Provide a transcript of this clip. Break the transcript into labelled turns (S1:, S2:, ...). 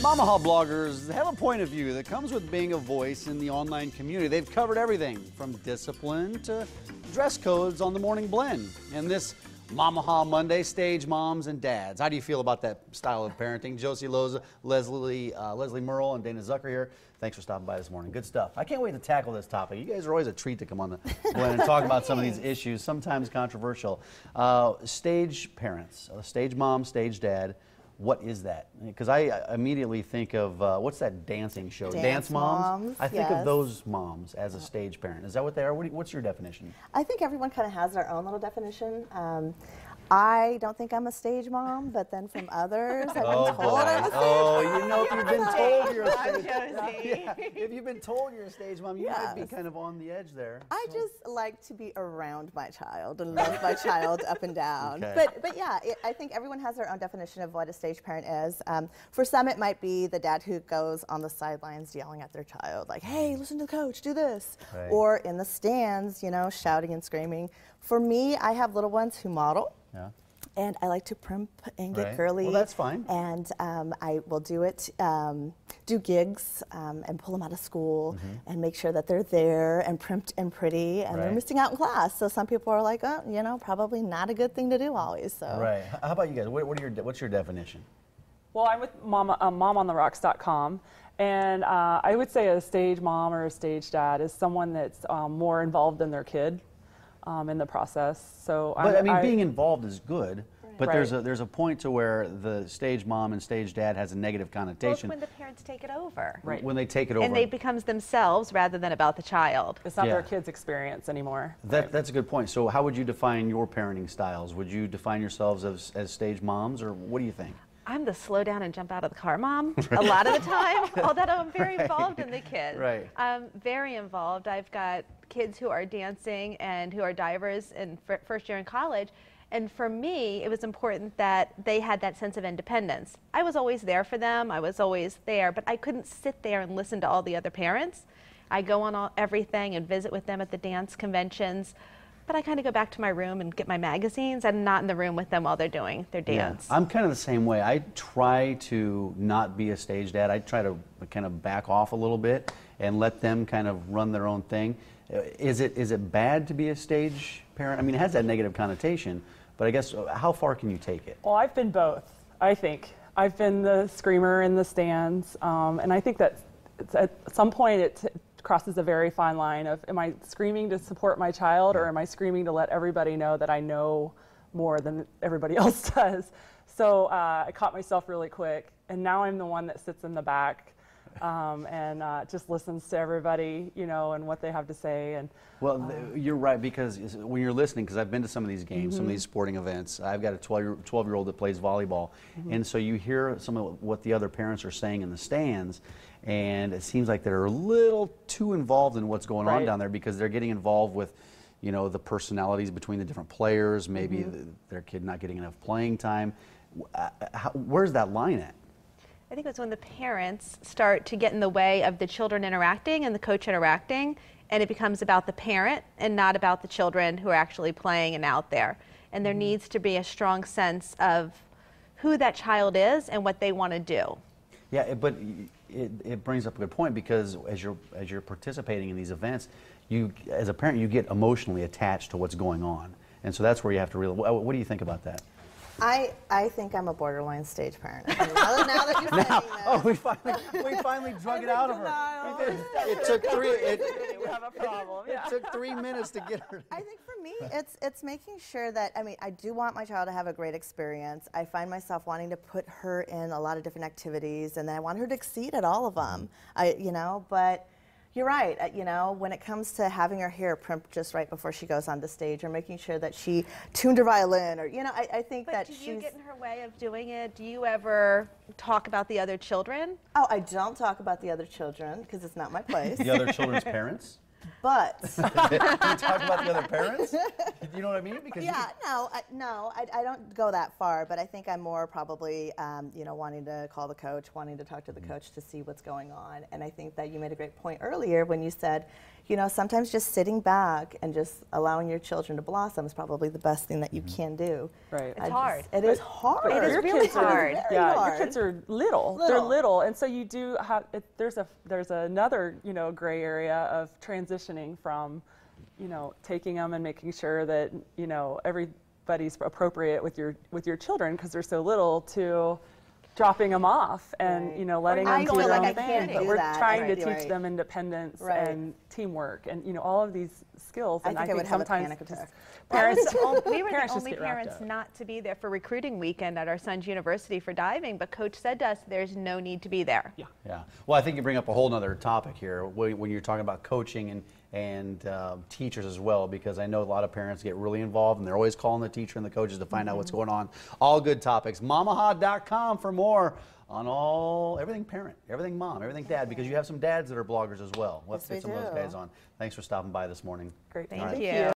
S1: Momaha bloggers have a point of view that comes with being a voice in the online community. They've covered everything from discipline to dress codes on the morning blend. And this Momaha Monday, stage moms and dads. How do you feel about that style of parenting? Josie Loza, Leslie Murrell, and Dana Zucker here. Thanks for stopping by this morning. Good stuff. I can't wait to tackle this topic. You guys are always a treat to come on the blend and talk about some of these issues, sometimes controversial. Stage parents, stage mom, stage dad. What is that? Because I immediately think of, what's that dancing show? Dance moms? I think of those moms as a stage parent. Is that what they are? What's your definition?
S2: I think everyone kind of has their own little definition. I don't think I'm a stage mom, but then from others, I've been told I'm a stage mom.
S1: You know, if you've been told you're a stage mom, if you've been told you're a stage mom, you might be kind of on the edge there.
S2: I just like to be around my child and love my child up and down.
S1: Okay.
S2: But yeah, I think everyone has their own definition of what a stage parent is. For some, it might be the dad who goes on the sidelines yelling at their child, like, "Hey, listen to the coach, do this,"
S1: right.
S2: Or in the stands, you know, shouting and screaming. For me, I have little ones who model.
S1: Yeah.
S2: And I like to primp and get
S1: Right.
S2: girly.
S1: Well, that's fine.
S2: And I will do it, do gigs and pull them out of school and make sure that they're there and primped and pretty and they're missing out in class. So some people are like, oh, you know, probably not a good thing to do always. So.
S1: Right. How about you guys? What's your definition?
S3: Well, I'm with momontherocks.com, and I would say a stage mom or a stage dad is someone that's more involved in their kid. In the process. So,
S1: but I mean, being involved is good, but
S3: Right.
S1: there's a point to where the stage mom and stage dad has a negative connotation.
S4: Well, when the parents take it over.
S3: Right.
S1: When they take it over.
S4: And they becomes themselves rather than about the child.
S3: It's not their kid's experience anymore.
S1: That's a good point. So how would you define your parenting styles? Would you define yourselves as stage moms, or what do you think?
S4: I'm the slow down and jump out of the car mom a lot of the time, although I'm very involved in the kids.
S1: Right.
S4: I'm very involved. I've got kids who are dancing and who are divers in first year in college. And for me, it was important that they had that sense of independence. I was always there for them. I was always there, but I couldn't sit there and listen to all the other parents. I go on everything and visit with them at the dance conventions. But I kind of go back to my room and get my magazines. I'm not in the room with them while they're doing their dance.
S1: Yeah, I'm kind of the same way. I try to not be a stage dad. I try to kind of back off a little bit and let them kind of run their own thing. Is it bad to be a stage parent? I mean, it has that negative connotation, but I guess how far can you take it?
S3: Well, I've been both, I think. I've been the screamer in the stands, and I think that at some point it crosses a very fine line of, am I screaming to support my child, or am I screaming to let everybody know that I know more than everybody else does? So I caught myself really quick, and now I'm the one that sits in the back and just listens to everybody, you know, and what they have to say. And
S1: well, you're right, because when you're listening, because I've been to some of these games, some of these sporting events. I've got a 12-year-old that plays volleyball, and so you hear some of what the other parents are saying in the stands, and it seems like they're a little too involved in what's going on down there, because they're getting involved with, you know, the personalities between the different players, maybe their kid not getting enough playing time. Where's that line at?
S4: I think it's when the parents start to get in the way of the children interacting and the coach interacting, and it becomes about the parent and not about the children who are actually playing and out there. And there needs to be a strong sense of who that child is and what they want to do.
S1: Yeah, but it brings up a good point, because as you're participating in these events, you, as a parent, you get emotionally attached to what's going on, and so that's where you have to really. What do you think about that?
S2: I think I'm a borderline stage parent. Now that you're saying that.
S1: Oh, we finally drug it out of her. It took three.
S3: we have a problem.
S1: It took 3 minutes to get her.
S2: I think for me, it's making sure that, I mean, I do want my child to have a great experience. I find myself wanting to put her in a lot of different activities, and I want her to exceed at all of them. You know, but you're right. You know, when it comes to having her hair primped just right before she goes on the stage, or making sure that she tuned her violin, or, you know, I think that she's...
S4: But do you get in her way of doing it? Do you ever talk about the other children?
S2: Oh, I don't talk about the other children, because it's not my place.
S1: The other children's parents?
S2: But
S1: Can you talk about the other parents? You know what I mean? Because
S2: yeah, no, I don't go that far. But I think I'm more probably, you know, wanting to call the coach, wanting to talk to the coach to see what's going on. And I think that you made a great point earlier when you said, you know, sometimes just sitting back and just allowing your children to blossom is probably the best thing that you can do.
S3: Right.
S4: It's hard.
S2: It is hard.
S4: It is
S3: your
S4: really
S3: kids are,
S4: hard.
S3: yeah,
S2: hard.
S3: your kids are little. They're little, and so you do have. There's another, you know, gray area of transitioning from, you know, taking them and making sure that, you know, everybody's appropriate with your children because they're so little, to dropping them off and you know, letting them do their own thing. But we're trying to teach them independence and teamwork and, you know, all of these skills. And I think sometimes parents,
S4: we were the only parents not to be there for recruiting weekend at our son's university for diving, but coach said to us there's no need to be there.
S1: Yeah. Well, I think you bring up a whole nother topic here when you're talking about coaching and teachers as well, because I know a lot of parents get really involved and they're always calling the teacher and the coaches to find out what's going on. All good topics. Momaha.com for more on everything parent, everything mom, everything dad, because you have some dads that are bloggers as well. Let's get some of those guys on. Thanks for stopping by this morning.
S3: Great.
S4: Thank you.